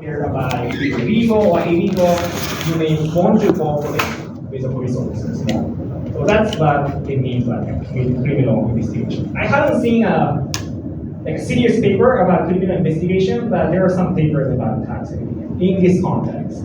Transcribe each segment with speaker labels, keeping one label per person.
Speaker 1: Here about legal or illegal, you may want to cooperate with the police officers. So that's what it means by criminal investigation. I haven't seen a serious paper about criminal investigation, but there are some papers about tax evasion in this context.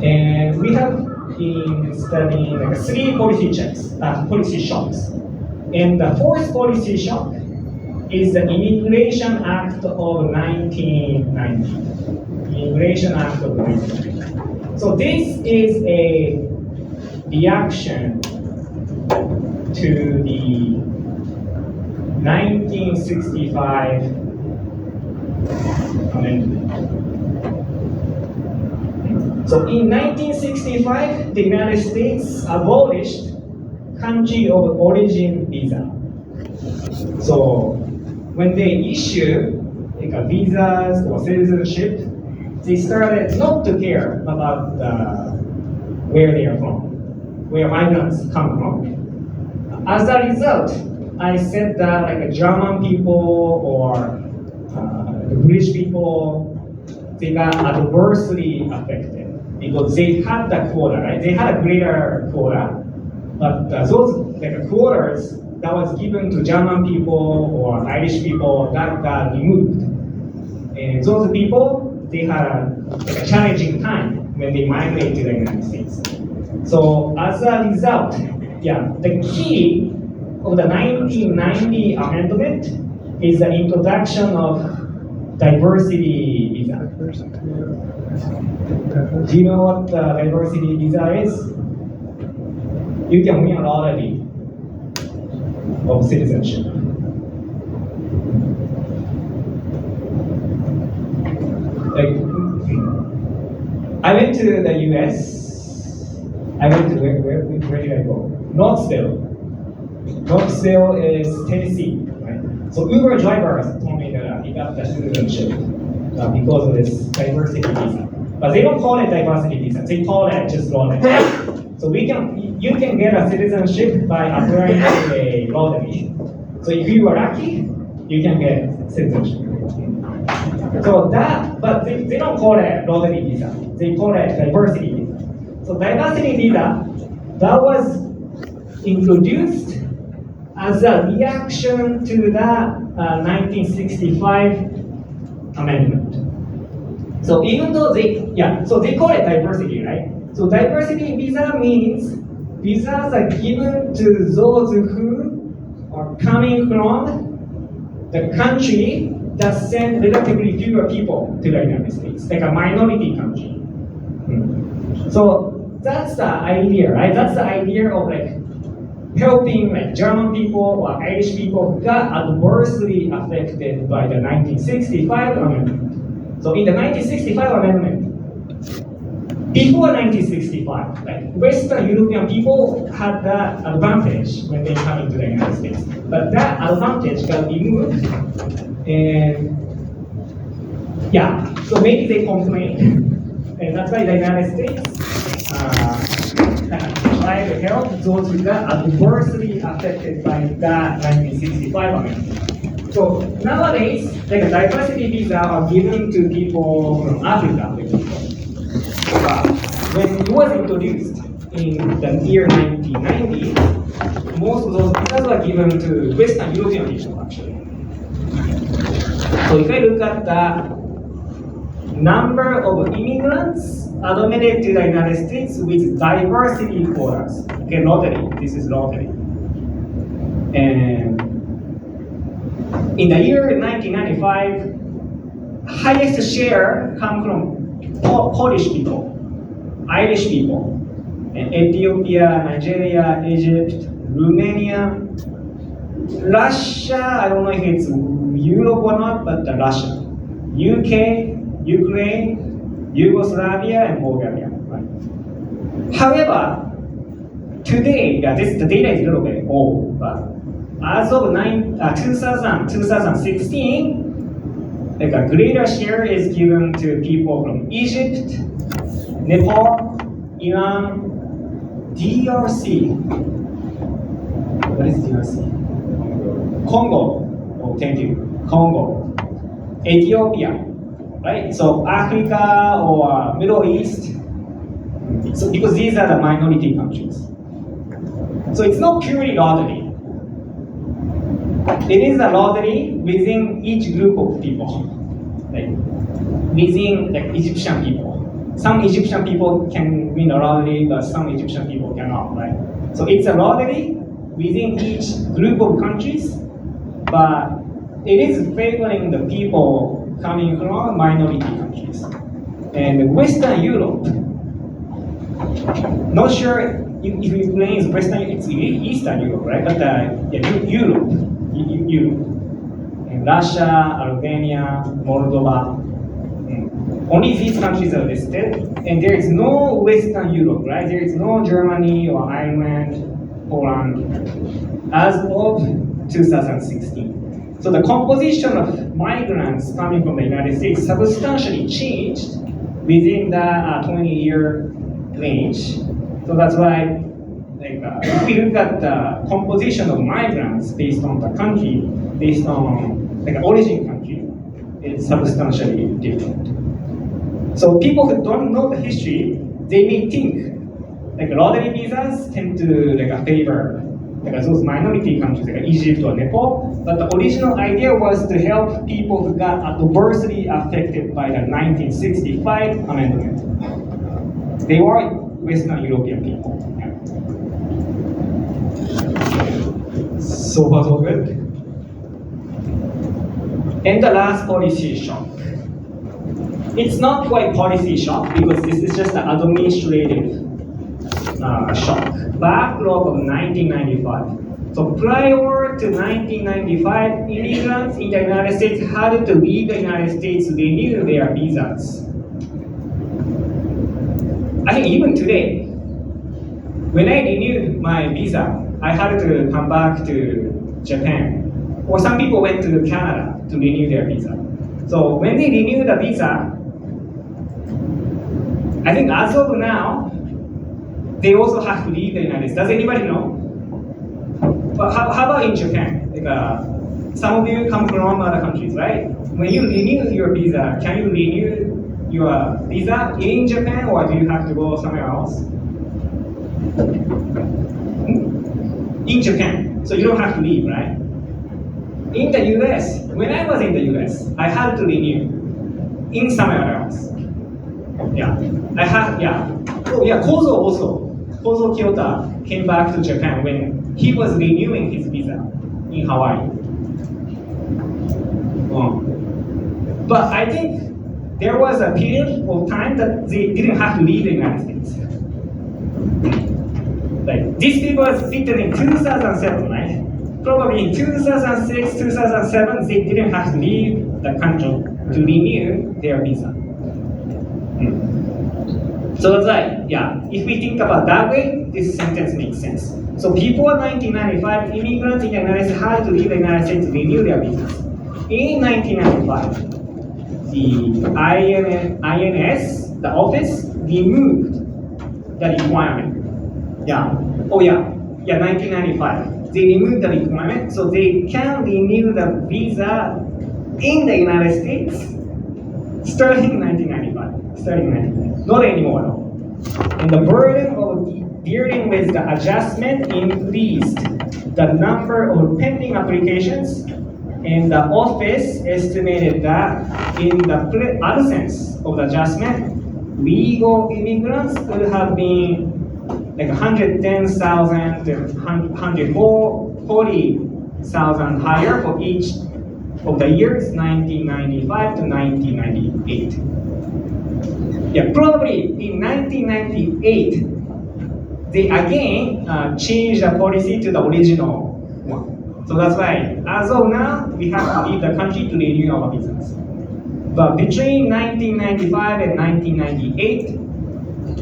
Speaker 1: And we have been studying three policy shocks. And the fourth policy shock is the Immigration Act of 1990. Immigration Act of 1990. So this is a reaction to the 1965 amendment. So in 1965, the United States abolished country of origin visa. So when they issue visas or citizenship, they started not to care about where they are from, where migrants come from. As a result, I said that German people or the British people, they got adversely affected because they had the quota, right? They had a greater quota, but those quotas that was given to German people or Irish people that got removed. And those people, they had a challenging time when they migrated to the United States. So as a result, the key of the 1990 amendment is the introduction of diversity visa. Do you know what diversity visa is? You can win a lottery of citizenship. I went to the US. I went to where did I go? Knoxville. Knoxville is Tennessee, right? So Uber drivers told me that he got the citizenship because of this diversity visa. But they don't call it diversity visa. They call it just lottery. So you can get a citizenship by applying to a lottery. So if you are lucky, you can get citizenship. So but they don't call it lottery visa. They call it diversity visa. So diversity visa, that was introduced as a reaction to the 1965 amendment. So even though so they call it diversity, right? So diversity visa means visas are given to those who are coming from the country that send relatively fewer people to the United States, like a minority country. So that's the idea, right? That's the idea of helping German people or Irish people who got adversely affected by the 1965 amendment. So in the 1965 amendment, before 1965, Western European people had that advantage when they come into the United States. But that advantage got removed, and so maybe they complained, and that's why the United States tried to help those who got adversely affected by that 1965 amendment. So nowadays, a diversity visa are given to people from Africa, for example. When it was introduced in the year 1990, most of those visas were given to Western European people, actually. So if I look at the number of immigrants admitted to the United States with diversity quotas, lottery, this is lottery. And in the year 1995, highest share come from Polish people, Irish people, and Ethiopia, Nigeria, Egypt, Romania, Russia, I don't know if it's Europe or not, but Russia, UK, Ukraine, Yugoslavia, and Bulgaria. Right? However, today, the data is a little bit old, but as of 2016, a greater share is given to people from Egypt, Nepal, Iran, DRC. What is DRC? Congo. Oh, thank you. Congo. Ethiopia. Right? So Africa or Middle East. So because these are the minority countries. So it's not purely lottery. It is a lottery within each group of people. Like within like Egyptian people. Some Egyptian people can win a lottery, but some Egyptian people cannot, right? So it's a lottery within each group of countries, but it is favoring the people coming from minority countries. And Western Europe, not sure if you play is Western, it's Eastern Europe, right? But Europe. And Russia, Albania, Moldova. Only these countries are listed, and there is no Western Europe, right? There is no Germany or Ireland, Poland, as of 2016. So the composition of migrants coming from the United States substantially changed within the 20-year range. So that's why, if we look at the composition of migrants based on the country, based on origin country, it's substantially different. So people who don't know the history, they may think lottery visas tend to favor those minority countries like Egypt or Nepal, but the original idea was to help people who got adversely affected by the 1965 amendment. They were Western European people. So far so good. And the last policy shock. It's not quite policy shock because this is just an administrative shock. Backlog of 1995. So prior to 1995, immigrants in the United States had to leave the United States to renew their visas. I think even today, when I renewed my visa, I had to come back to Japan. Or some people went to Canada to renew their visa. So when they renew the visa, I think as of now, they also have to leave the United States. Does anybody know? But how about in Japan? Some of you come from other countries, right? When you renew your visa, can you renew your visa in Japan, or do you have to go somewhere else? In Japan, so you don't have to leave, right? In the US, when I was in the US, I had to renew in somewhere else. Yeah, Oh yeah, Kozo also. Kozo Kyota came back to Japan when he was renewing his visa in Hawaii. But I think there was a period of time that they didn't have to leave the United States. Like these people were written in 2007, right? Probably in 2006, 2007, they didn't have to leave the country to renew their visa. So that's right, yeah. If we think about that way, this sentence makes sense. So before 1995, immigrants in the United States had to leave the United States to renew their visas. In 1995, the INS, the office, removed the requirement. Yeah. Oh yeah. Yeah, 1995. They removed the requirement, so they can renew the visa in the United States starting 1995. Not anymore, no. And the burden of dealing with the adjustment increased the number of pending applications, and the office estimated that in the absence of the adjustment, legal immigrants would have been 110,000 to 140,000 higher for each of the years 1995 to 1998. Yeah, probably in 1998, they again changed the policy to the original one. So that's why, as of now, we have to leave the country to renew our visas. But between 1995 and 1998,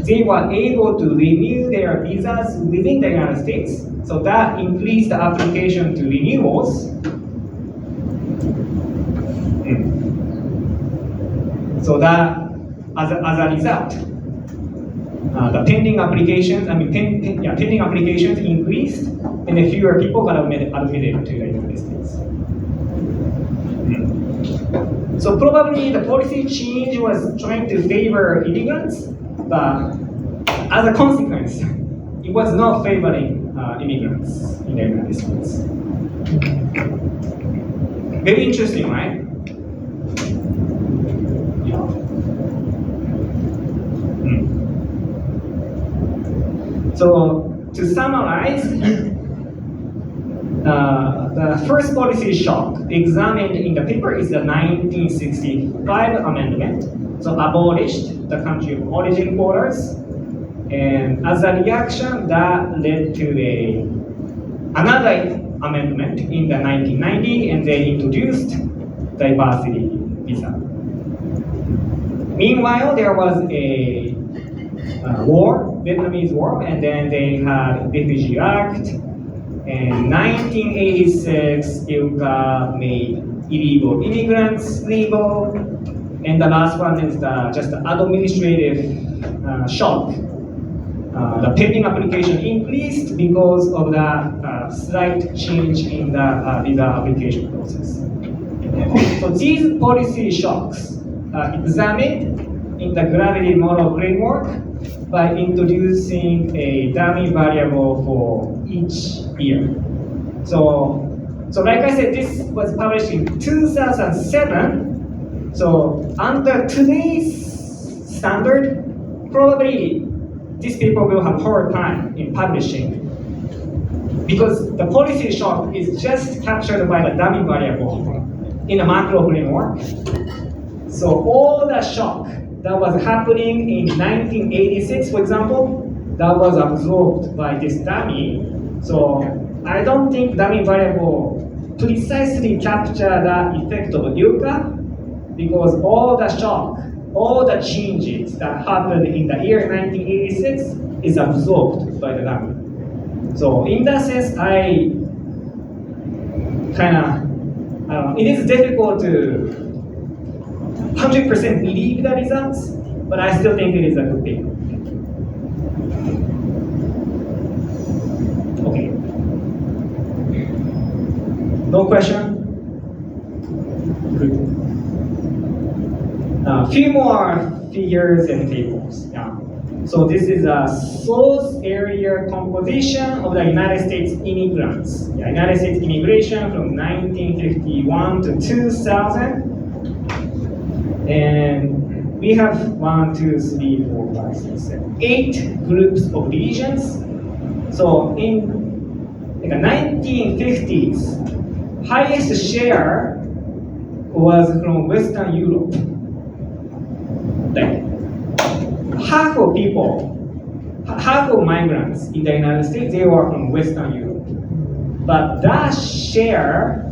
Speaker 1: they were able to renew their visas within the United States. So that increased the application to renewals. So that, as a result, the pending applications, pending applications increased, and then fewer people got admitted to the United States. So probably the policy change was trying to favor immigrants, but as a consequence, it was not favoring immigrants in the United States. Very interesting, right? Yeah. So to summarize, the first policy shock examined in the paper is the 1965 amendment. So abolished the country of origin quotas, and as a reaction, that led to another amendment in the 1990, and they introduced diversity visa. Meanwhile, there was a war, Vietnamese war, and then they had Refugee Act. In 1986, ILCA made illegal immigrants legal, and the last one is just the administrative shock. The pending application increased because of the slight change in the visa application process. So these policy shocks are examined in the gravity model framework by introducing a dummy variable for each year. So like I said, this was published in 2007. So under today's standard, probably these people will have hard time in publishing because the policy shock is just captured by the dummy variable in a macro framework. So all the shock that was happening in 1986, for example, that was absorbed by this dummy. So I don't think dummy variable precisely capture the effect of ILCA because all the shock, all the changes that happened in the year 1986 is absorbed by the dummy. So in that sense, it is difficult to 100% believe the results, but I still think it is a good thing. Okay. No question? Good. A few more figures and tables. Yeah. So this is a source area composition of the United States immigrants. Yeah, United States immigration from 1951 to 2000. And we have 8 groups of regions. So in the 1950s, highest share was from Western Europe. Like half of people, half of migrants in the United States, they were from Western Europe. But that share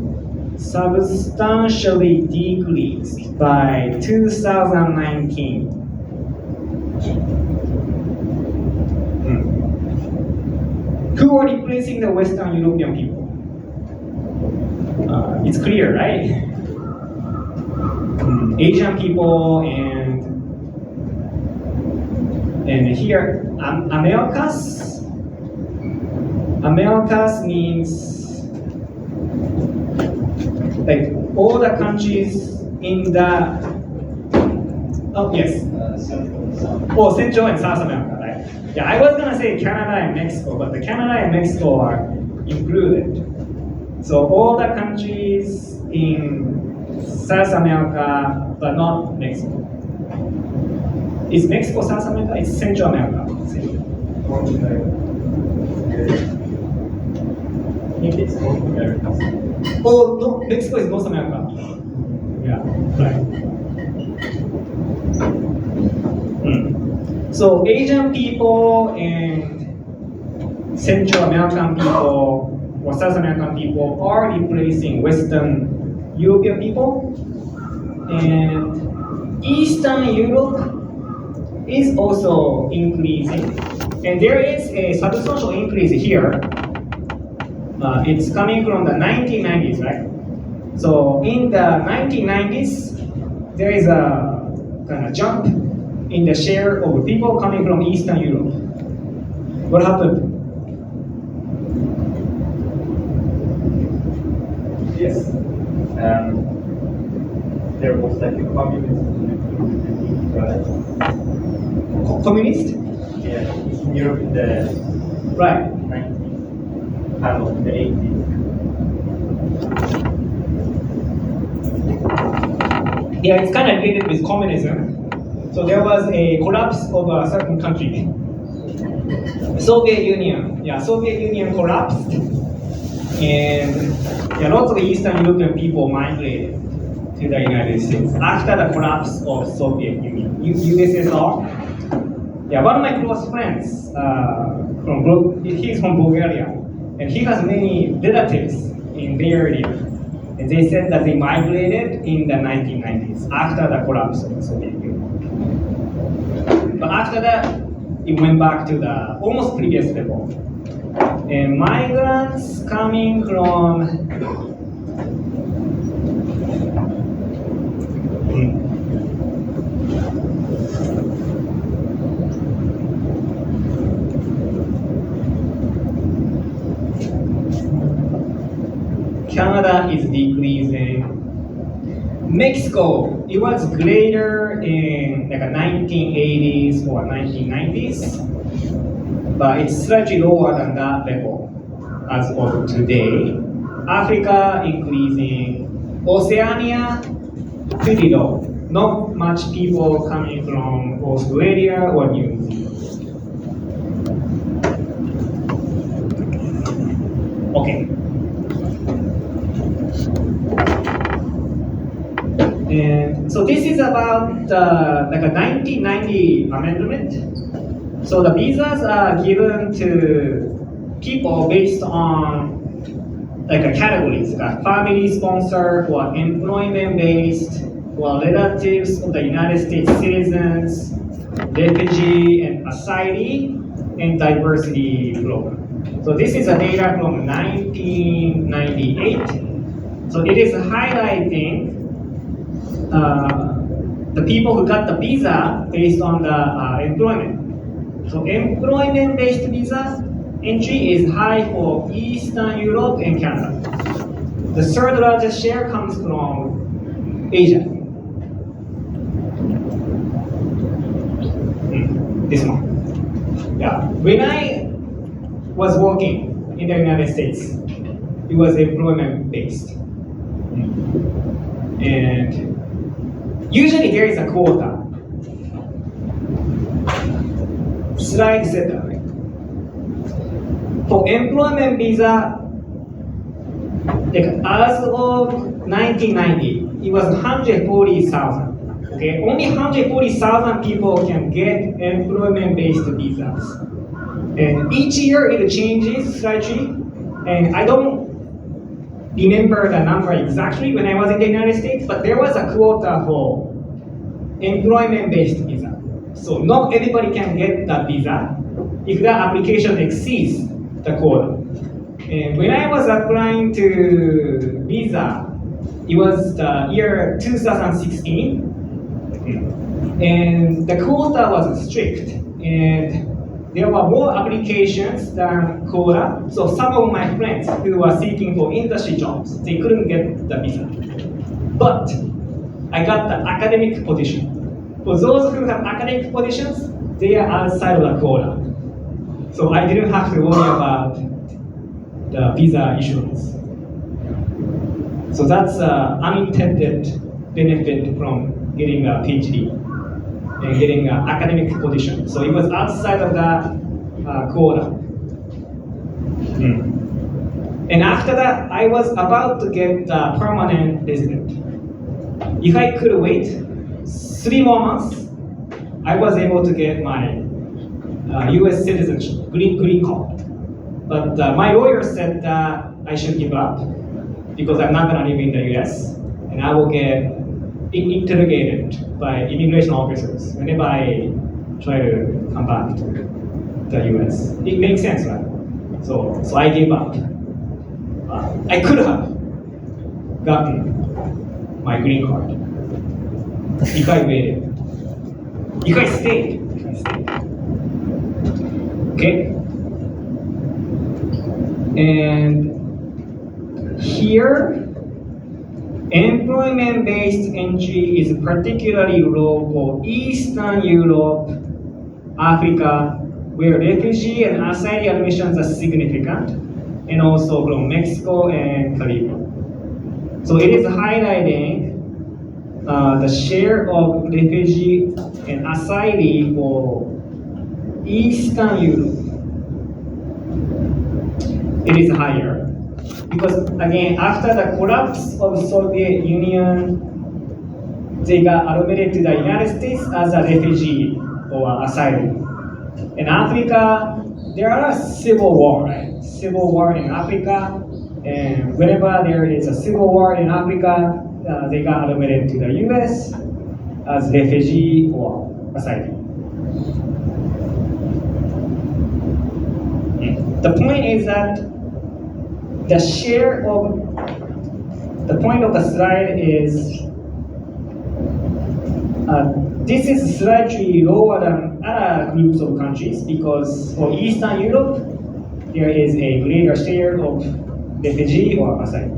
Speaker 1: substantially decreased by 2019. Who are replacing the Western European people? It's clear, right? Asian people and here, Americas. Americas means like all the countries in the, Central and South America, right? Yeah, I was gonna say Canada and Mexico, but the Canada and Mexico are included. So all the countries in South America, but not Mexico. Is Mexico South America? It's Central America. It's North America. Oh, no, Mexico is North America. Yeah, right. So Asian people and Central American people or South American people are replacing Western European people, and Eastern Europe is also increasing, and there is a substantial increase here. It's coming from the 1990s, right? So in the 1990s, there is a kind of jump in the share of people coming from Eastern Europe. What happened?
Speaker 2: Yes. There was like a communist right?
Speaker 1: Communist?
Speaker 2: Yeah, Eastern Europe in the
Speaker 1: Right.
Speaker 2: 90s, kind of in the 80s.
Speaker 1: Yeah, it's kind of related with communism. So there was a collapse of a certain country. Soviet Union. Yeah, Soviet Union collapsed. And yeah, lots of Eastern European people migrated to the United States after the collapse of Soviet Union. USSR. Yeah, one of my close friends he's from Bulgaria, and he has many relatives in Bay Area. And they said that they migrated in the 1990s after the collapse of the Soviet Union. But after that, it went back to the almost previous level. And migrants coming from Canada is decreasing. Mexico, it was greater in like a 1980s or 1990s, but it's slightly lower than that level as of today. Africa increasing. Oceania, pretty low. Not much people coming from Australia or New Zealand. Okay. And so this is about like a 1990 amendment. So the visas are given to people based on like a categories, like family sponsor or employment based or relatives of the United States citizens, refugee and asylee, and diversity program. So this is a data from 1998. So it is highlighting the people who got the visa based on the employment. So employment-based visa entry is high for Eastern Europe and Canada. The third largest share comes from Asia. This one. Yeah. When I was working in the United States, it was employment-based. And usually there is a quota. Slide setter. For employment visa, like as of 1990, it was 140,000. Okay, only 140,000 people can get employment-based visas. And each year it changes slightly, and I don't remember the number exactly when I was in the United States, but there was a quota for employment-based visa. So not everybody can get that visa if the application exceeds the quota. And when I was applying to visa, it was the year 2016, and the quota was strict, and there were more applications than quota. So some of my friends who were seeking for industry jobs, they couldn't get the visa. But I got the academic position. For those who have academic positions, they are outside of the quota. So I didn't have to worry about the visa issuance. So that's an unintended benefit from getting a PhD and getting an academic position. So it was outside of the quota. And after that, I was about to get a permanent resident. If I could wait 3 more months, I was able to get my US citizenship, green card. But my lawyer said that I should give up because I'm not going to live in the US, and I will get interrogated by immigration officers whenever I try to come back to the US. It makes sense, right? So I gave up. I could have gotten my green card if I waited. You guys stay. Okay. And here, employment-based entry is particularly low for Eastern Europe, Africa, where refugee and asylum admissions are significant, and also from Mexico and Caribbean. So it is highlighting the share of refugee and asylum for Eastern Europe. It is higher because again, after the collapse of Soviet Union, they got admitted to the United States as a refugee or asylum. In Africa, there are civil war, right? Civil war in Africa, and whenever there is a civil war in Africa, they got admitted to the U.S. as refugee or asylum. The point is that the share of the point of the slide is this is slightly lower than other groups of countries because for Eastern Europe there is a greater share of refugee or asylum.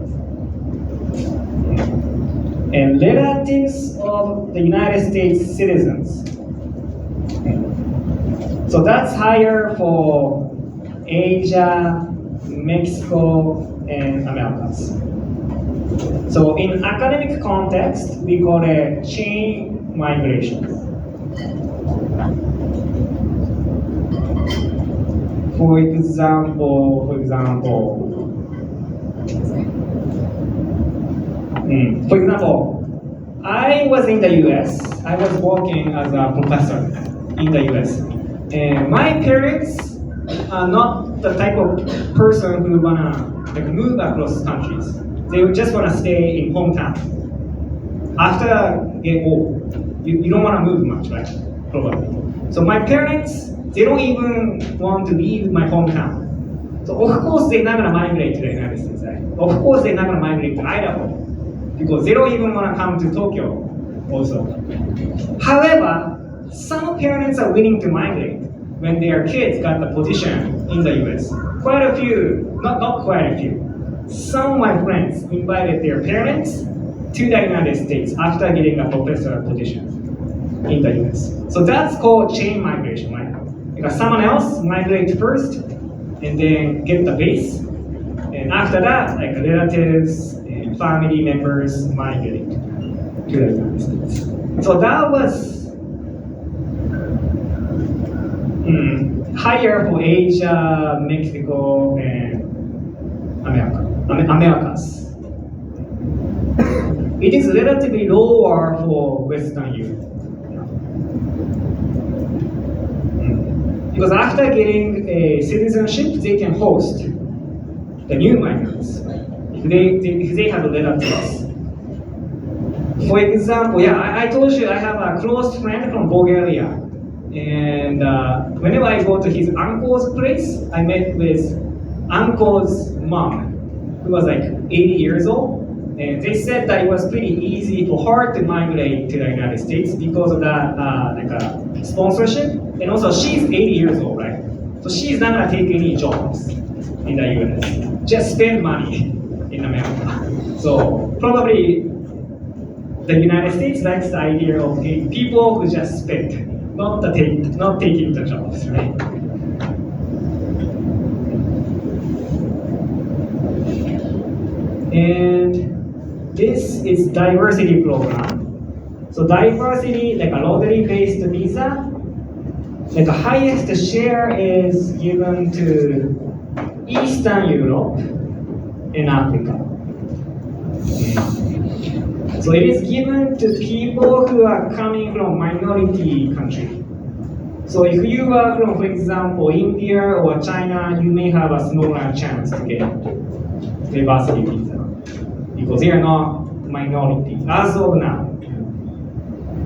Speaker 1: And relatives of the United States citizens. So that's higher for Asia, Mexico, and Americas. So in academic context, we call it chain migration. For example, I was in the US. I was working as a professor in the US. And my parents are not the type of person who wanna move across countries. They would just wanna stay in hometown. After get old, you don't wanna move much, right? Probably. So my parents, they don't even want to leave my hometown. So of course they're not gonna migrate to the United States, right? Of course they're not gonna migrate to Idaho because they don't even wanna come to Tokyo also. However, some parents are willing to migrate when their kids got the position in the US. Quite a few, not quite a few. Some of my friends invited their parents to the United States after getting a professor position in the US. So that's called chain migration, right? Because someone else migrate first and then get the base. And after that, like relatives and family members migrate to the United States. So that was higher for Asia, Mexico, and Americas. It is relatively lower for Western Europe. Because after getting a citizenship, they can host the new migrants if they have relatives. For example, I told you I have a close friend from Bulgaria. And whenever I go to his uncle's place, I met with uncle's mom, who was like 80 years old. And they said that it was pretty easy for her to migrate to the United States because of that sponsorship. And also she's 80 years old, right? So she's not gonna take any jobs in the US. Just spend money in America. So probably the United States likes the idea of people who just spend. Not taking the jobs, right? And this is diversity program. So diversity, like a lottery-based visa, like the highest share is given to Eastern Europe and Africa. So it is given to people who are coming from minority country. So if you are from, for example, India or China, you may have a smaller chance to get diversity visa because they are not minority as of now.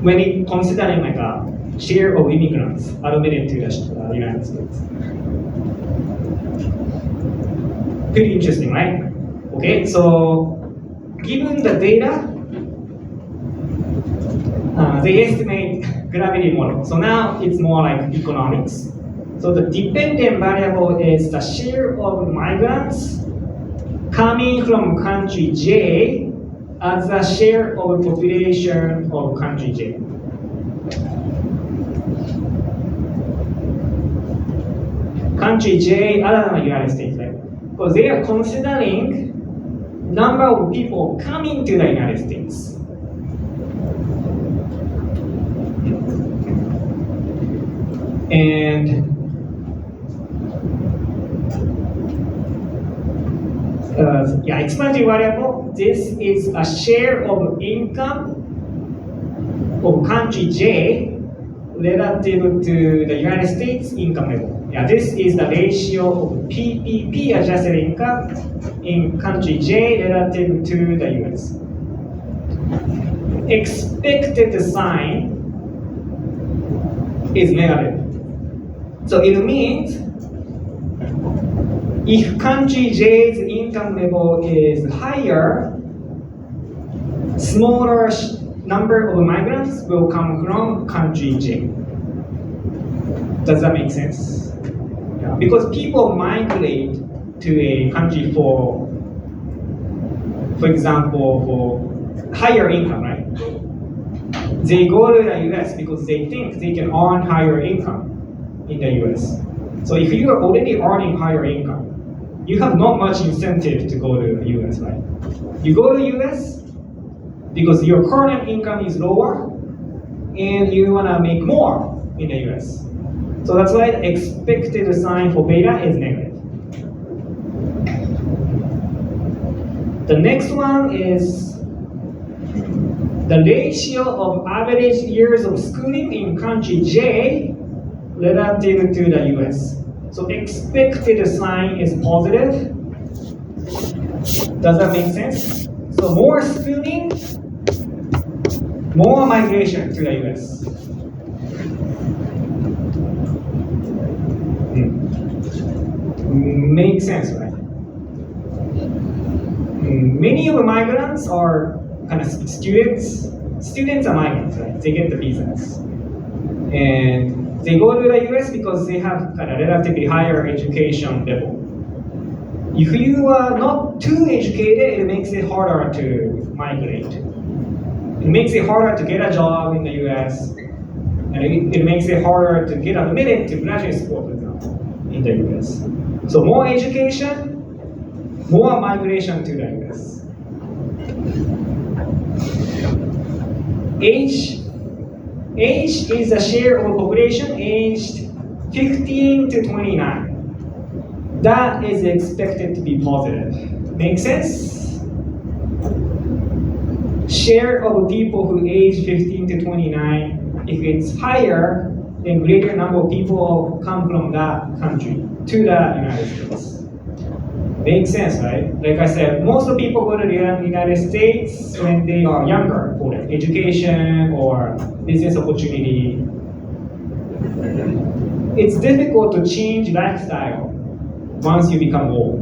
Speaker 1: When it considering like a share of immigrants admitted to the United States. Pretty interesting, right? Okay, so given the data, they estimate gravity model. So now it's more like economics. So the dependent variable is the share of migrants coming from country J as a share of population of country J. Country J other than the United States, right? Because they are considering number of people coming to the United States. And explanatory variable, this is a share of income of country J relative to the United States income level. Yeah, this is the ratio of PPP adjusted income in country J relative to the US. Expected sign is negative. So it means if country J's income level is higher, smaller number of migrants will come from country J. Does that make sense? Yeah. Because people migrate to a country for example, for higher income, right? They go to the US because they think they can earn higher income in the US. So if you are already earning higher income, you have not much incentive to go to the US, right? You go to the US because your current income is lower and you want to make more in the US. So that's why the expected sign for beta is negative. The next one is the ratio of average years of schooling in country J relative to the US. So expected sign is positive. Does that make sense? So more schooling, more migration to the US. Makes sense, right? Many of the migrants are kind of students. Students are migrants, right? They get the visas. And they go to the US because they have kind of relatively higher education level. If you are not too educated, it makes it harder to migrate. It makes it harder to get a job in the US, and it makes it harder to get admitted to graduate school, for example, in the US. So more education, more migration to the US. Age is the share of population aged 15 to 29. That is expected to be positive. Make sense? Share of people who age 15 to 29, if it's higher, then greater number of people come from that country to the United States. Makes sense, right? Like I said, most of the people go to the United States when they are younger for education or business opportunity. It's difficult to change lifestyle once you become old.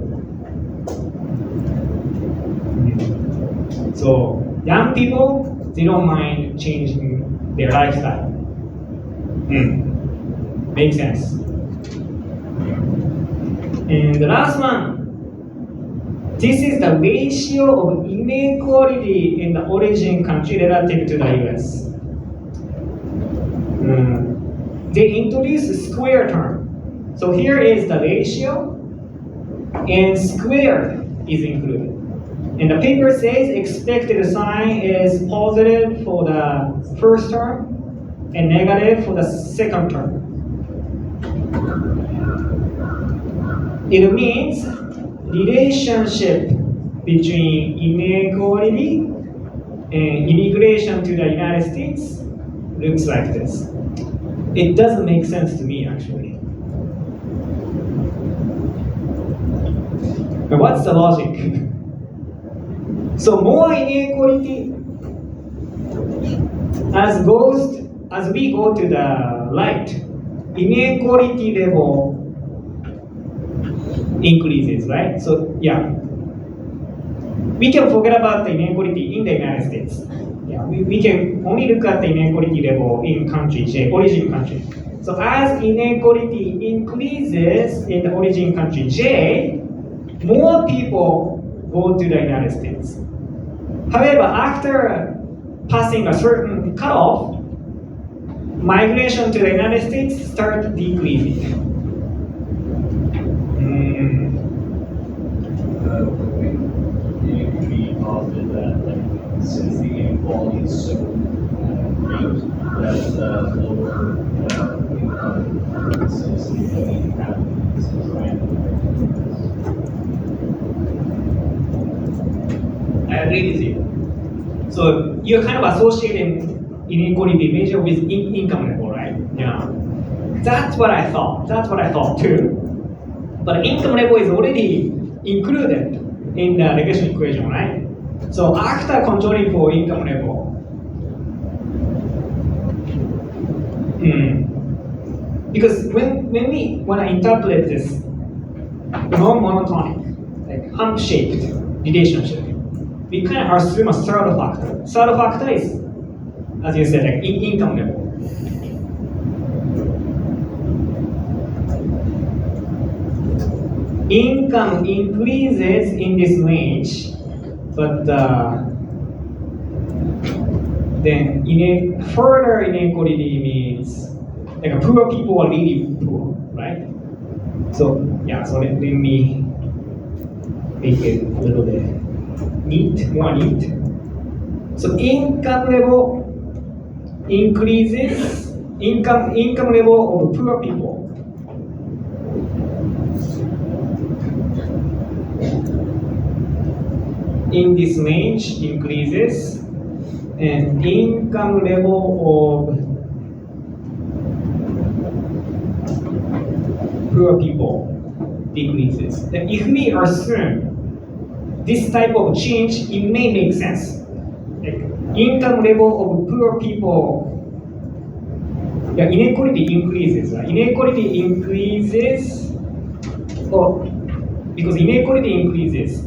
Speaker 1: So young people, they don't mind changing their lifestyle. Makes sense. And the last one, this is the ratio of inequality in the origin country relative to the US. They introduced a square term. So here is the ratio, and squared is included. And the paper says expected sign is positive for the first term and negative for the second term. It means relationship between inequality and immigration to the United States looks like this. It doesn't make sense to me, actually. But what's the logic? So more inequality as we go to the right, inequality level increases, right? So yeah, we can forget about the inequality in the United States. Yeah, we can only look at the inequality level in country J, origin country. So as inequality increases in the origin country J, more people go to the United States. However, after passing a certain cutoff, migration to the United States starts decreasing.
Speaker 2: It could be posited that, like, since the inequality is so great, that lower income society happens and trying
Speaker 1: I agree with you. So you're kind of associating inequality measure with income level, right? Yeah. That's what I thought. That's what I thought too. But income level is already included in the regression equation, right? So after controlling for income level, because when I interpret this non-monotonic, like hump-shaped relationship, we kind of assume a third factor. Third factor is, as you said, like income level. Income increases in this range, but then further inequality means like poor people are really poor, right? So yeah, so let me make it a little bit more neat. So income level increases, income level of poor people in this range increases, and income level of poor people decreases. Then if we assume this type of change, it may make sense. Like income level of poor people, yeah, inequality increases. Right? Inequality increases, because inequality increases,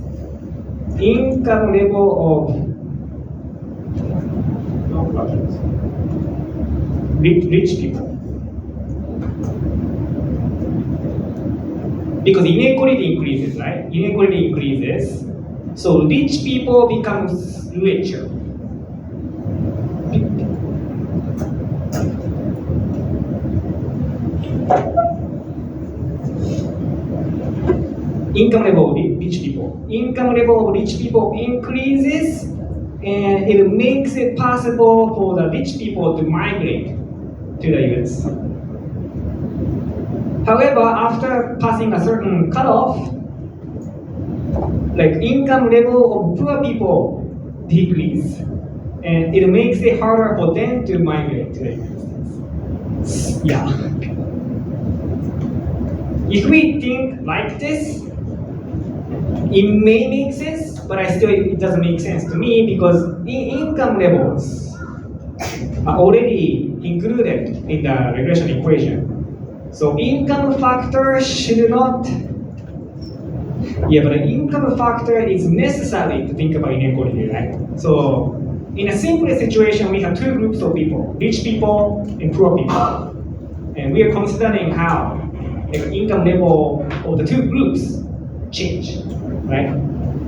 Speaker 1: income level of rich people. Because inequality increases, right? Inequality increases, so rich people become richer. Income level of rich people. Income level of rich people increases, and it makes it possible for the rich people to migrate to the US. However, after passing a certain cutoff, like income level of poor people decrease, and it makes it harder for them to migrate to the United States. Yeah. If we think like this, it may make sense, but it doesn't make sense to me because income levels are already included in the regression equation. So income factor should not, yeah, but the income factor is necessary to think about inequality, right? So in a simple situation, we have two groups of people, rich people and poor people. And we are considering how the income level of the two groups change, right?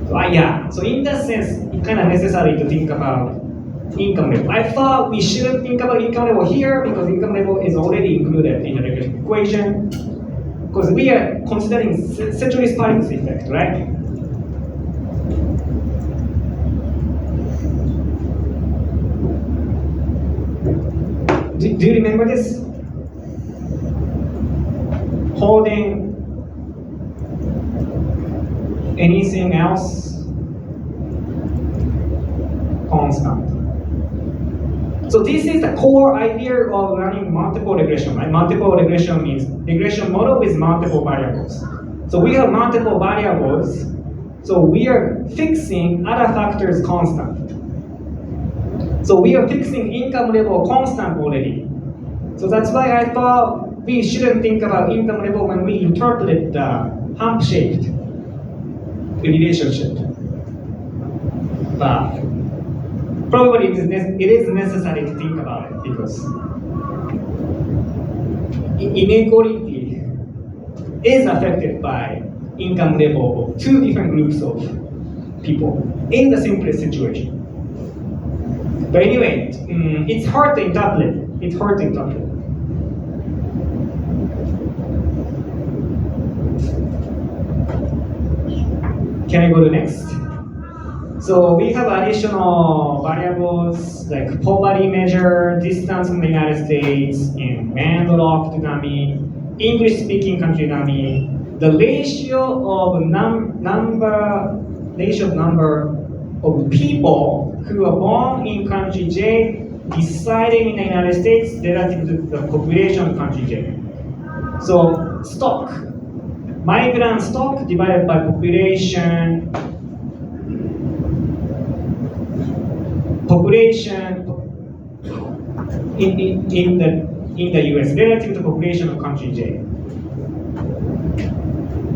Speaker 1: So yeah, so in that sense, it's kind of necessary to think about income level. I thought we shouldn't think about income level here because income level is already included in the regression equation. Because we are considering ceteris paribus effect, right? Do you remember this? Holding anything else constant. So this is the core idea of learning multiple regression, right? Multiple regression means regression model with multiple variables. So we have multiple variables, so we are fixing other factors constant. So we are fixing income level constant already. So that's why I thought we shouldn't think about income level when we interpret the hump-shaped relationship. But probably it is necessary to think about it because inequality is affected by income level of two different groups of people in the simplest situation. But anyway, it's hard to interpret. It's hard to interpret. Can I go to next? So we have additional variables like poverty measure, distance from the United States, and landlocked dummy, English-speaking country dummy, the ratio of number of people who are born in country J residing in the United States relative to the population of country J. So stock, migrant stock divided by population in the US relative to population of country J.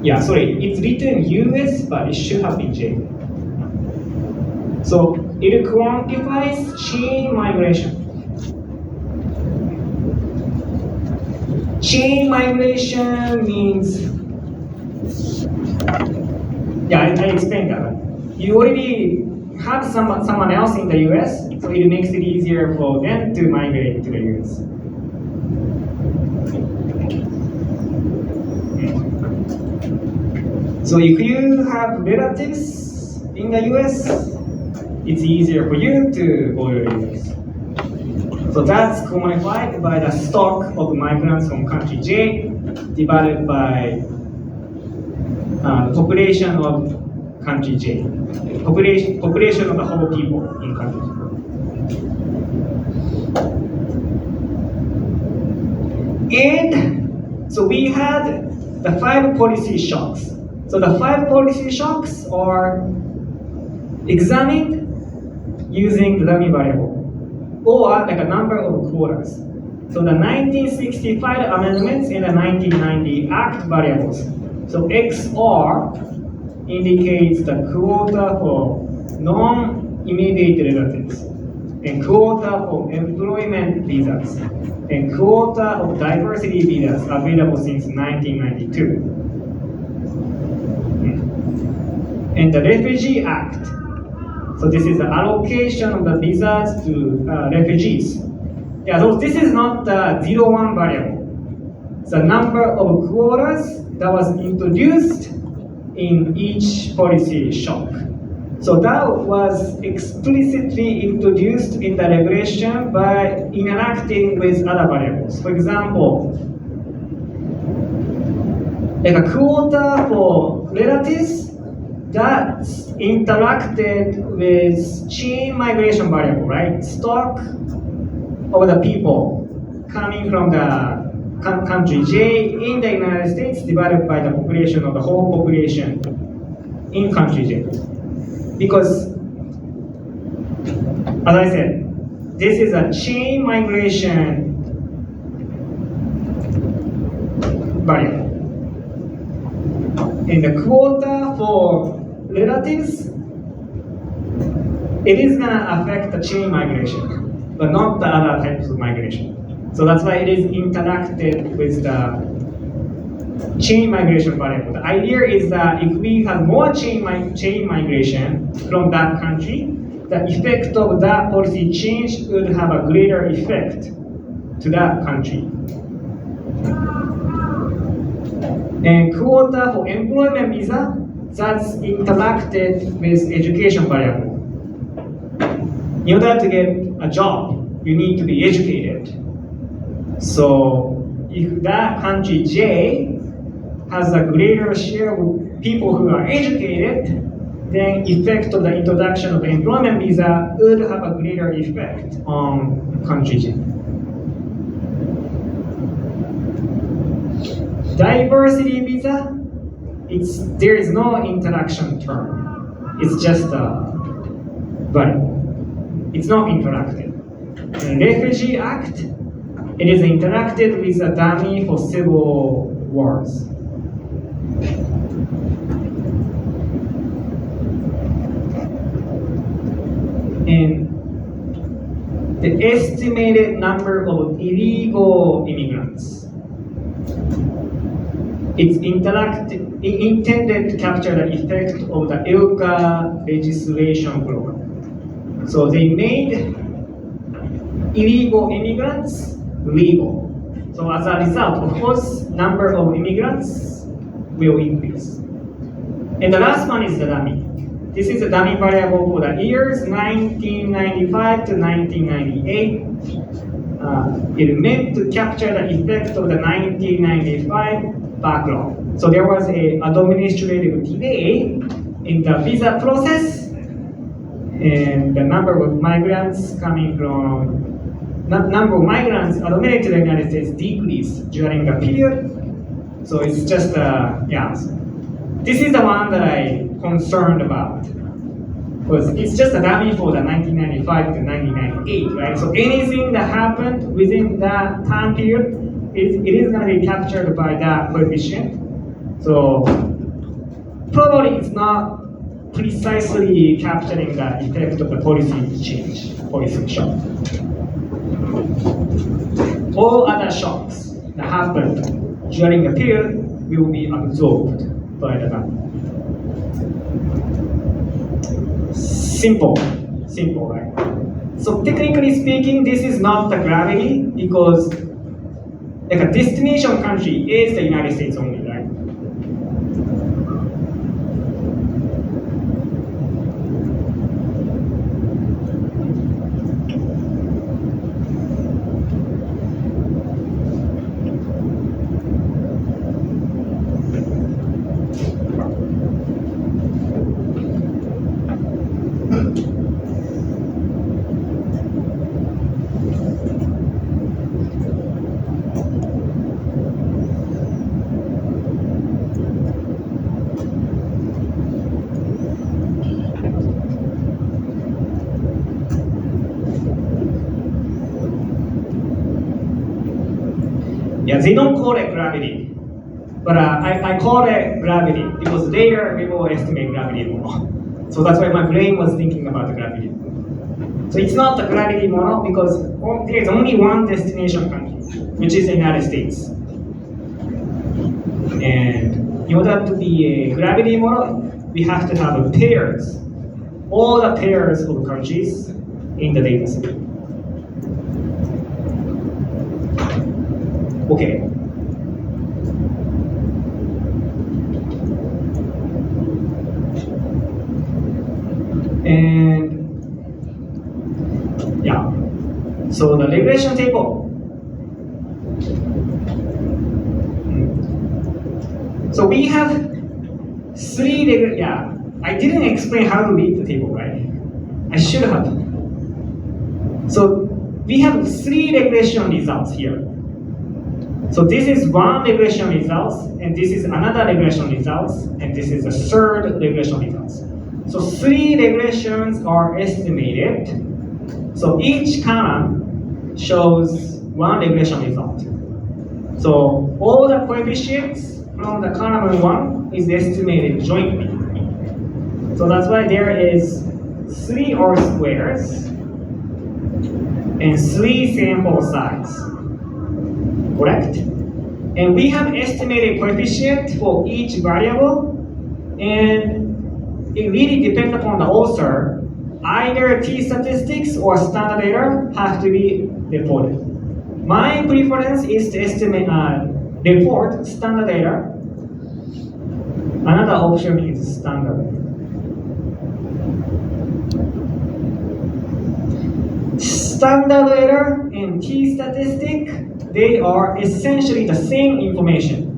Speaker 1: Yeah, sorry, it's written US, but it should have been J. So it quantifies chain migration. Chain migration means, yeah, I explained that. You already have someone else in the US, so it makes it easier for them to migrate to the US. So if you have relatives in the US, it's easier for you to go to the US. So that's quantified by the stock of migrants from country J divided by population of country J. Population of the whole people in country J. And so we had the 5 policy shocks. So the 5 policy shocks are examined using the dummy variable or like a number of quotas. So the 1965 amendments and the 1990 Act variables. So XR indicates the quota for non-immediate relatives, and quota for employment visas, and quota of diversity visas available since 1992. And the Refugee Act. So this is the allocation of the visas to refugees. Yeah, so this is not the 0-1 variable. It's the number of quotas that was introduced in each policy shock. So that was explicitly introduced in the regulation by interacting with other variables. For example, like a quota for relatives that's interacted with chain migration variable, right? Stock of the people coming from the country J in the United States divided by the population of the whole population in country J. Because, as I said, this is a chain migration variable. And the quota for relatives, it is gonna affect the chain migration, but not the other types of migration. So that's why it is interacted with the chain migration variable. The idea is that if we have more chain migration from that country, the effect of that policy change would have a greater effect to that country. And quota for employment visa, that's interacted with education variable. In order to get a job, you need to be educated. So if that country J has a greater share of people who are educated, then effect of the introduction of the employment visa would have a greater effect on country J. Diversity visa, there is no interaction term. It's just a variable. It's not interactive. The Refugee Act, it is interacted with a dummy for civil wars. And the estimated number of illegal immigrants. It's intended to capture the effect of the ILCA legislation program. So they made illegal immigrants legal. So as a result, of course, number of immigrants will increase. And the last one is the dummy. This is a dummy variable for the years 1995 to 1998. It meant to capture the effect of the 1995 backlog. So there was an administrative delay in the visa process, and the number of migrants admitted to the United States decreased during the period. So it's just this is the one that I'm concerned about, because it's just a dummy for the 1995 to 1998, right? So anything that happened within that time period, it is going to be captured by that coefficient. So probably it's not precisely capturing the effect of the policy change, policy shock. All other shocks that happened during the period will be absorbed by the dummy. Simple, right? So technically speaking, this is not the gravity, because like a destination country is the United States only, right? Yeah, they don't call it gravity, but I call it gravity because later we will estimate gravity more. So that's why my brain was thinking about the gravity. So it's not the gravity model because there's only one destination country, which is the United States. And in order to be a gravity model, we have to have pairs, all the pairs of countries in the data set. Okay. And yeah, so the regression table. So we have three I didn't explain how to read the table, right? I should have. So we have three regression results here. So this is one regression results, and this is another regression results, and this is a third regression results. So three regressions are estimated. So each column shows one regression result. So all the coefficients from the column 1 is estimated jointly. So that's why there is 3 R squares and 3 sample size. Correct? And we have estimated coefficient for each variable, and it really depends upon the author. Either t-statistics or standard error have to be reported. My preference is to report standard error. Another option is standard error. Standard error and t-statistic, they are essentially the same information.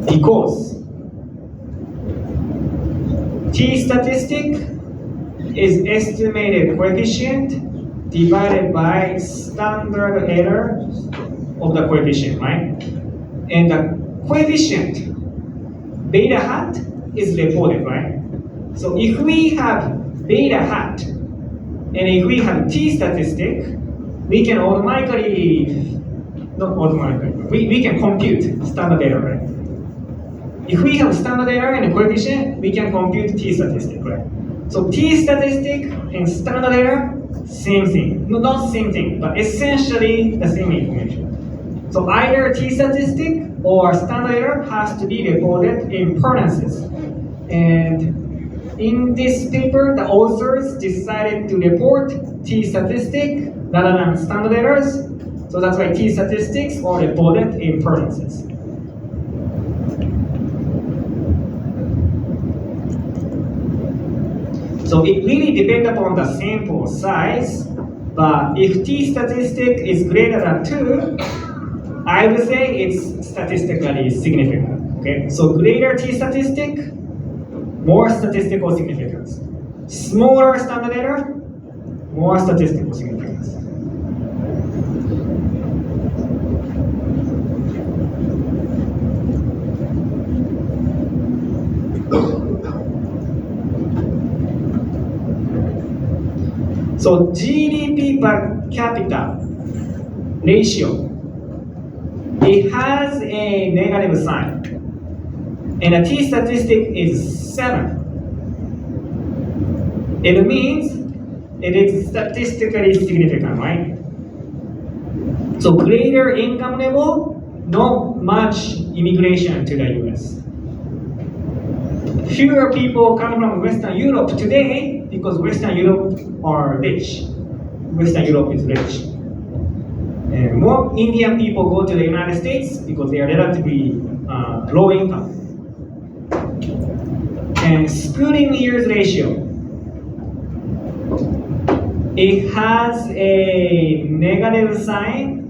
Speaker 1: Because t-statistic is estimated coefficient divided by standard error of the coefficient, right? And the coefficient beta hat is reported, right? So if we have beta hat and if we have t-statistic, we can we can compute standard error, right? If we have standard error and coefficient, we can compute t-statistic, right? So t statistic and standard error, same thing. No, not same thing, but essentially the same information. So either t statistic or standard error has to be reported in parentheses. And in this paper, the authors decided to report t statistic rather than standard errors. So that's why t statistics are reported in parentheses. So it really depends upon the sample size, but if t statistic is greater than 2, I would say it's statistically significant. Okay, so greater t statistic, more statistical significance. Smaller standard error, more statistical significance. So GDP per capita ratio, it has a negative sign. And the t statistic is 7. It means it is statistically significant, right? So greater income level, not much immigration to the US. Fewer people come from Western Europe today because Western Europe are rich. Western Europe is rich. And more Indian people go to the United States because they are relatively low income. And schooling years ratio, it has a negative sign